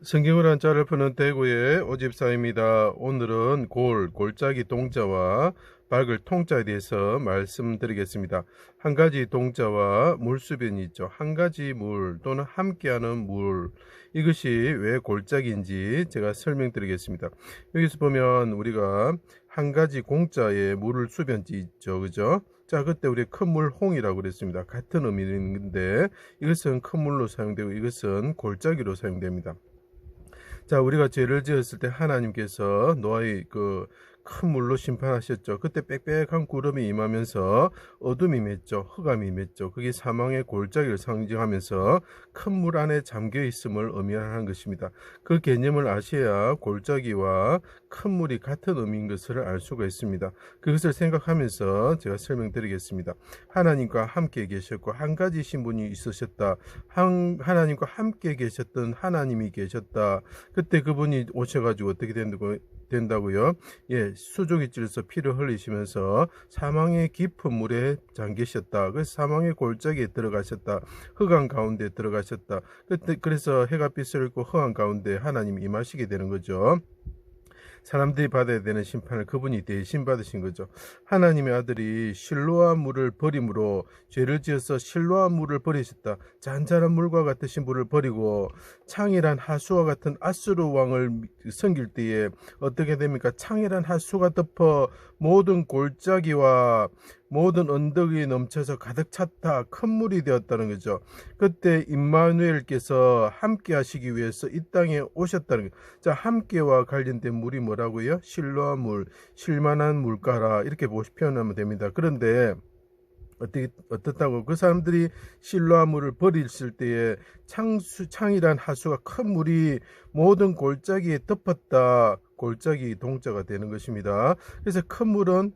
성경을 한자를 푸는 대구의 오집사입니다. 오늘은 골짜기 동자와 박을 통자에 대해서 말씀드리겠습니다. 한 가지 동자와 물수변이 있죠. 한 가지 물 또는 함께하는 물, 이것이 왜 골짜기인지 제가 설명드리겠습니다. 여기서 보면 우리가 한 가지 공자에 물을 수변지 있죠. 그죠? 자, 그때 우리 큰 물 홍이라고 그랬습니다. 같은 의미인데 이것은 큰 물로 사용되고 이것은 골짜기로 사용됩니다. 자, 우리가 죄를 지었을 때 하나님께서 노아의 큰 물로 심판하셨죠. 그때 빽빽한 구름이 임하면서 어둠이 임했죠. 흑암이 임했죠. 그게 사망의 골짜기를 상징하면서 큰 물 안에 잠겨 있음을 의미하는 것입니다. 그 개념을 아셔야 골짜기와 큰 물이 같은 의미인 것을 알 수가 있습니다. 그것을 생각하면서 제가 설명드리겠습니다. 하나님과 함께 계셨고 한 가지 신분이 있으셨다. 하나님과 함께 계셨던 하나님이 계셨다. 그때 그분이 오셔가지고 어떻게 된다고요? 예, 수족이 찔러서 피를 흘리시면서 사망의 깊은 물에 잠기셨다. 그래서 사망의 골짜기에 들어가셨다. 흑암 가운데 들어가셨다. 그래서 해가 빛을 잃고 흑암 가운데 하나님이 임하시게 되는 거죠. 사람들이 받아야 되는 심판을 그분이 대신 받으신 거죠. 하나님의 아들이 실로아 물을 버림으로 죄를 지어서 실로아 물을 버리셨다. 잔잔한 물과 같으신 물을 버리고 창이란 하수와 같은 아수르 왕을 섬길 때에 어떻게 됩니까? 창이란 하수가 덮어 모든 골짜기와 모든 언덕이 넘쳐서 가득 찼다. 큰 물이 되었다는 거죠. 그때 임마누엘께서 함께 하시기 위해서 이 땅에 오셨다는 거죠. 자, 함께와 관련된 물이 뭐라고요? 실로아 물, 실만한 물가라, 이렇게 표현하면 됩니다. 그런데 어떻다고? 그 사람들이 실로아 물을 버리실 때에 창이란 하수가 큰 물이 모든 골짜기에 덮었다. 골짜기 동자가 되는 것입니다. 그래서 큰 물은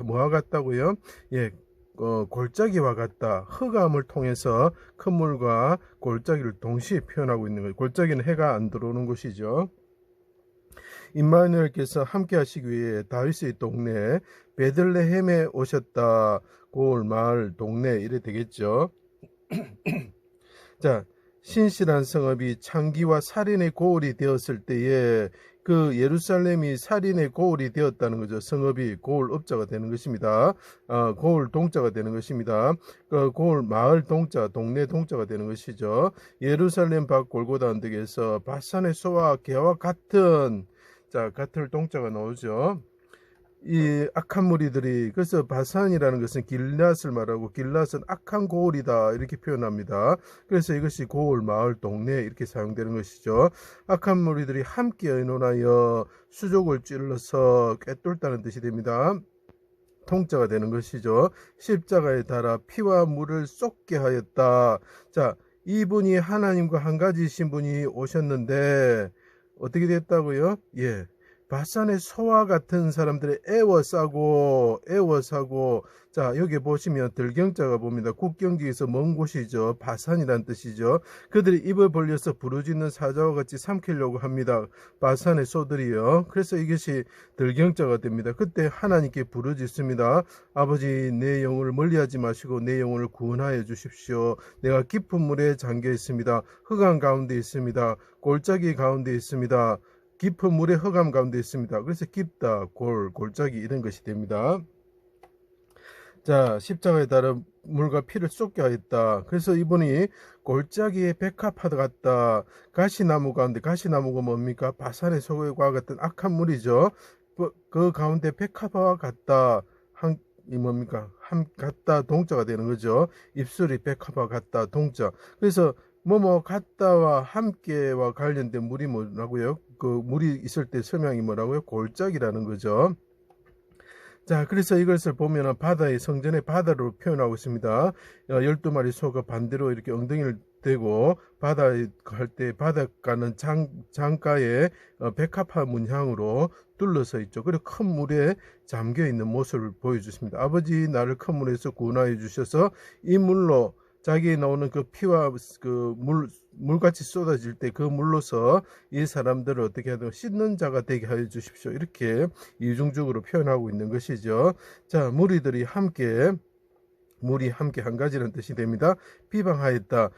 뭐와 같다고요? 예, 골짜기와 같다. 흑암을 통해서 큰 물과 골짜기를 동시에 표현하고 있는 거예요. 골짜기는 해가 안 들어오는 곳이죠. 임마누엘께서 함께 하시기 위해 다윗의 동네 베들레헴에 오셨다. 골, 마을, 동네 이래 되겠죠. 자, 신실한 성읍이 창기와 살인의 고을이 되었을 때에 그 예루살렘이 살인의 고을이 되었다는 거죠. 성읍이 고을 업자가 되는 것입니다. 고을 동자가 되는 것입니다. 고을 마을 동자, 동네 동자가 되는 것이죠. 예루살렘 밖 골고다 언덕에서 바산의 소와 개와 같은, 자, 같은 동자가 나오죠. 이 악한 무리들이, 그래서 바산이라는 것은 길앗을 말하고 길앗은 악한 고을이다 이렇게 표현합니다. 그래서 이것이 고을, 마을, 동네 이렇게 사용되는 것이죠. 악한 무리들이 함께 의논하여 수족을 찔러서 꿰뚫다는 뜻이 됩니다. 통자가 되는 것이죠. 십자가에 달아 피와 물을 쏟게 하였다. 자, 이분이 하나님과 한 가지신 분이 오셨는데 어떻게 됐다고요? 예, 바산의 소와 같은 사람들의 애워싸고, 자, 여기 보시면 들경자가 봅니다. 국경지에서 먼 곳이죠. 바산이란 뜻이죠. 그들이 입을 벌려서 부르짖는 사자와 같이 삼키려고 합니다. 바산의 소들이요. 그래서 이것이 들경자가 됩니다. 그때 하나님께 부르짖습니다. 아버지, 내 영혼을 멀리하지 마시고 내 영혼을 구원하여 주십시오. 내가 깊은 물에 잠겨 있습니다. 흑암 가운데 있습니다. 골짜기 가운데 있습니다. 깊은 물의 흑암 가운데 있습니다. 그래서 깊다, 골짜기 이런 것이 됩니다. 자, 십자가에 따른 물과 피를 쏟게 하였다. 그래서 이분이 골짜기에 백합화도 같다. 가시나무 가운데, 가시나무가 뭡니까? 바산의 소금과 같은 악한 물이죠. 그 가운데 백합화와 같다. 이 뭡니까? 같다 동자가 되는 거죠. 입술이 백합화 같다 동자. 그래서 같다와 함께와 관련된 물이 뭐라고요? 그 물이 있을 때 설명이 뭐라고요? 골짜기라는 거죠. 자, 그래서 이것을 보면 바다의 성전의 바다로 표현하고 있습니다. 12마리 소가 반대로 이렇게 엉덩이를 대고 바다에 갈 때 바닷가는 장가에 백합화 문양으로 둘러서 있죠. 그리고 큰 물에 잠겨 있는 모습을 보여주십니다. 아버지, 나를 큰 물에서 구원하여 주셔서 이 물로 자기에 나오는 그 피와 그 물같이 쏟아질 때 그 물로서 이 사람들을 어떻게 하든 씻는 자가 되게 하여 주십시오. 이렇게 이중적으로 표현하고 있는 것이죠. 자, 물이 함께 한 가지라는 뜻이 됩니다. 비방하였다.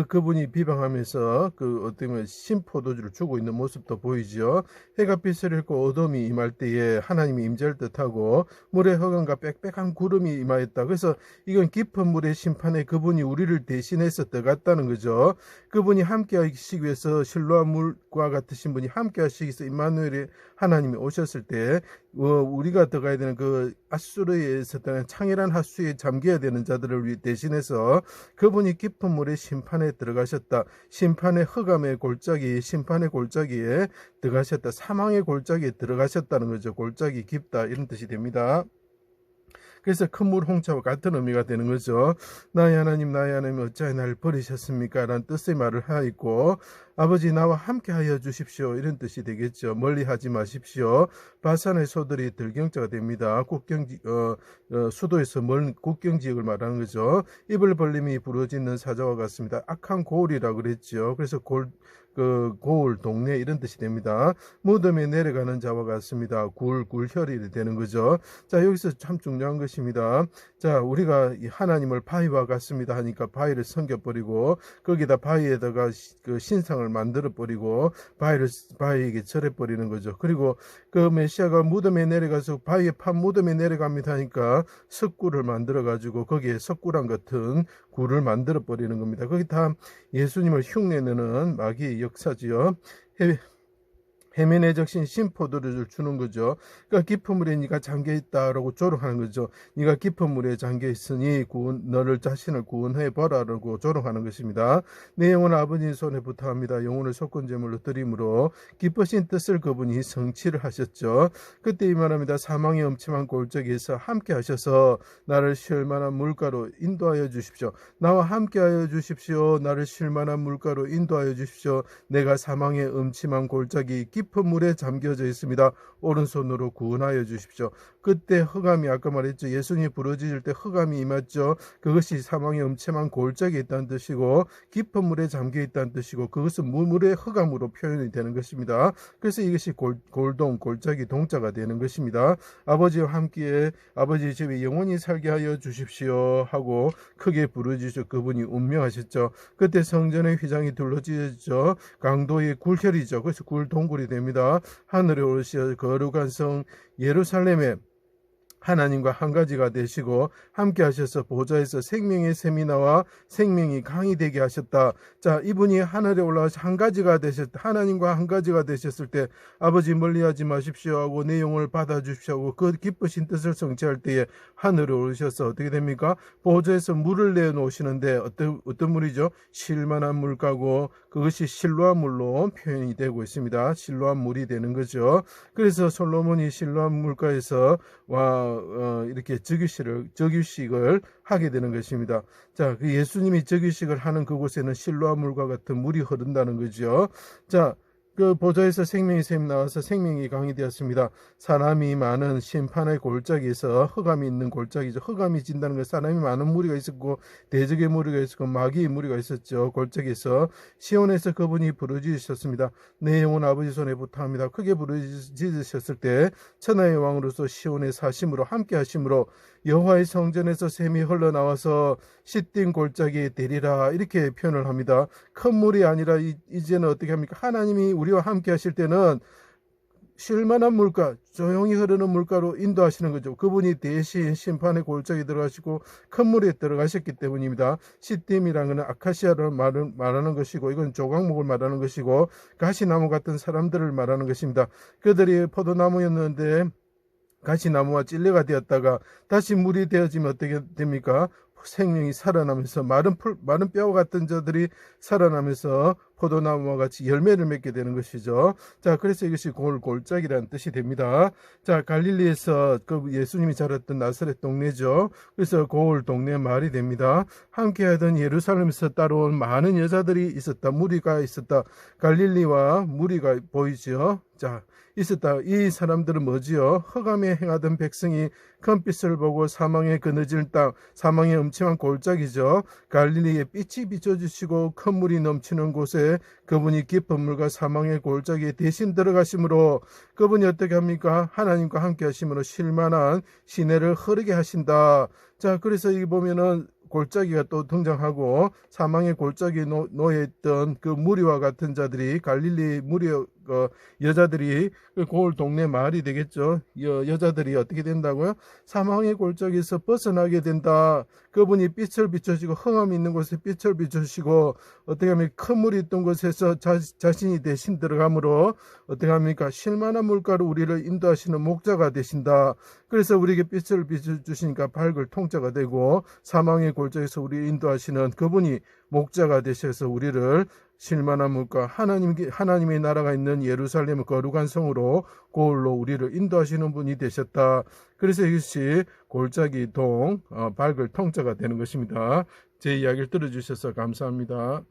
그분이 비방하면서 어떻게 보면 신포도주를 주고 있는 모습도 보이죠. 해가 빛을 잃고 어둠이 임할 때에 하나님이 임재할 듯하고 물의 허감과 빽빽한 구름이 임하였다. 그래서 이건 깊은 물의 심판에 그분이 우리를 대신해서 들어갔다는 거죠. 그분이 함께 하시기 위해서 실로암 물과 같으신 분이 함께 하시기 위해서 임마누엘의 하나님이 오셨을 때 우리가 들어가야 되는 아수르에 있었던 창이란 하수에 잠겨야 되는 자들을 대신해서 그분이 깊은 물의 심판에 들어가셨다. 심판의 흑암의 골짜기, 심판의 골짜기에 들어가셨다. 사망의 골짜기에 들어가셨다는 거죠. 골짜기 깊다 이런 뜻이 됩니다. 그래서 큰 물 홍차와 같은 의미가 되는 거죠. 나의 하나님 어찌하여 나를 버리셨습니까? 라는 뜻의 말을 하였고, 아버지 나와 함께 하여 주십시오 이런 뜻이 되겠죠. 멀리 하지 마십시오. 바산의 소들이 들경자가 됩니다. 수도에서 먼 국경지역을 말하는 거죠. 입을 벌림이 부러지는 사자와 같습니다. 악한 고울이라고 그랬죠. 그래서 고울, 동네 이런 뜻이 됩니다. 무덤에 내려가는 자와 같습니다. 굴혈이 되는 거죠. 자, 여기서 참 중요한 것입니다. 자, 우리가 하나님을 바위와 같습니다 하니까 바위를 섬겨버리고 거기다 바위에다가 신상을 만들어버리고 바위에게 절해버리는 거죠. 그리고 메시아가 무덤에 내려가서 바위에 판 무덤에 내려갑니다 하니까 석굴을 만들어가지고 거기에 석굴랑 같은 굴을 만들어버리는 겁니다. 거기 다 예수님을 흉내내는 마귀의 역사지요. 해면에 적신 신포도를 주는 거죠. 그러니까 깊은 물에 네가 잠겨있다라고 조롱하는 거죠. 네가 깊은 물에 잠겨있으니 너를 자신을 구원해 보라라고 조롱하는 것입니다. 내 영혼을 아버지 손에 부탁합니다. 영혼을 속건제물로 드림으로 기쁘신 뜻을 그분이 성취를 하셨죠. 그때 이 말합니다. 사망의 엄침한 골짜기에서 함께 하셔서 나를 쉴 만한 물가로 인도하여 주십시오. 나와 함께 하여 주십시오. 나를 쉴 만한 물가로 인도하여 주십시오. 내가 사망의 엄침한 골짜기 깊은 물에 잠겨져 있습니다. 오른손으로 구원하여 주십시오. 그때 흑암이 아까 말했죠. 예수님이 부러지실 때 흑암이 임했죠. 그것이 사망의 엄침한 골짜기에 있다는 뜻이고 깊은 물에 잠겨 있다는 뜻이고 그것은 물의 흑암으로 표현이 되는 것입니다. 그래서 이것이 골짜기 동자가 되는 것입니다. 아버지와 함께 아버지 집에 영원히 살게 하여 주십시오 하고 크게 부르짖으셔. 그분이 운명하셨죠. 그때 성전의 휘장이 둘러지죠. 강도의 굴혈이죠. 그래서 굴동굴이 됩니다. 하늘에 오르시어 거룩한 성 예루살렘에 하나님과 한 가지가 되시고 함께 하셔서 보좌에서 생명의 샘이 나와 생명이 강이 되게 하셨다. 자, 이분이 하늘에 올라가서 한 가지가 되셨다. 하나님과 한 가지가 되셨을 때 아버지 멀리하지 마십시오 하고 내 영혼을 받아주십시오 하고 그 기쁘신 뜻을 성취할 때에 하늘에 오르셔서 어떻게 됩니까? 보좌에서 물을 내놓으시는데 어떤 물이죠? 쉴만한 물가고 그것이 실로암 물로 표현이 되고 있습니다. 실로암 물이 되는 거죠. 그래서 솔로몬이 실로암 물가에서 이렇게 즉위식을 하게 되는 것입니다. 자, 그 예수님이 즉위식을 하는 그곳에는 실로암 물과 같은 물이 흐른다는 거죠. 자, 그 보좌에서 생명의 샘이 나와서 생명이 강이 되었습니다. 사람이 많은 심판의 골짜기에서 흑암이 있는 골짜기죠. 흑암이 진다는 건 사람이 많은 무리가 있었고 대적의 무리가 있었고 마귀의 무리가 있었죠. 골짜기에서 시온에서 그분이 부르짖으셨습니다. 내 영혼 아버지 손에 부탁합니다. 크게 부르짖으셨을 때 천하의 왕으로서 시온의 사심으로 함께 하심으로 여호와의 성전에서 샘이 흘러나와서 시딘 골짜기에 되리라 이렇게 표현을 합니다. 큰 물이 아니라 이제는 어떻게 합니까? 하나님이 우리와 함께 하실 때는 쉴만한 물가, 조용히 흐르는 물가로 인도하시는 거죠. 그분이 대신 심판의 골짜기에 들어가시고 큰 물에 들어가셨기 때문입니다. 시딤이라는 것은 아카시아를 말하는 것이고 이건 조각목을 말하는 것이고 가시나무 같은 사람들을 말하는 것입니다. 그들이 포도나무였는데 가시나무와 찔레가 되었다가 다시 물이 되어지면 어떻게 됩니까? 생명이 살아나면서 마른 뼈와 같은 자들이 살아나면서 포도나무와 같이 열매를 맺게 되는 것이죠. 자, 그래서 이것이 골짜기라는 뜻이 됩니다. 자, 갈릴리에서 그 예수님이 자랐던 나사렛 동네죠. 그래서 동네 말이 됩니다. 함께하던 예루살렘에서 따라온 많은 여자들이 있었다. 무리가 있었다. 갈릴리와 무리가 보이죠. 자, 있었다. 이 사람들은 뭐지요? 흑암에 행하던 백성이 큰 빛을 보고 사망에 그늘진 땅, 사망의 엄침한 골짜기죠. 갈릴리에 빛이 비춰주시고 큰 물이 넘치는 곳에 그분이 깊은 물과 사망의 골짜기에 대신 들어가심으로 그분이 어떻게 합니까? 하나님과 함께 하심으로 쉴만한 시내를 흐르게 하신다. 자, 그래서 이 보면은 골짜기가 또 등장하고 사망의 골짜기에 놓여있던 그 무리와 같은 자들이 갈릴리 무리 여자들이 그 고을 동네 마을이 되겠죠. 여자들이 어떻게 된다고요? 사망의 골짜기에서 벗어나게 된다. 그분이 빛을 비추시고 흑암이 있는 곳에 빛을 비추시고 어떻게 하면 큰 물이 있던 곳에서 자신이 대신 들어감으로 어떻게 합니까? 쉴만한 물가로 우리를 인도하시는 목자가 되신다. 그래서 우리에게 빛을 비춰주시니까 밝을 통짜가 되고 사망의 골짜기에서 우리를 인도하시는 그분이 목자가 되셔서 우리를 쉴만한 물가 하나님의 나라가 있는 예루살렘 거룩한 성으로 고을로 우리를 인도하시는 분이 되셨다. 그래서 이것이 골짜기 동 밝을 통짜가 되는 것입니다. 제 이야기를 들어주셔서 감사합니다.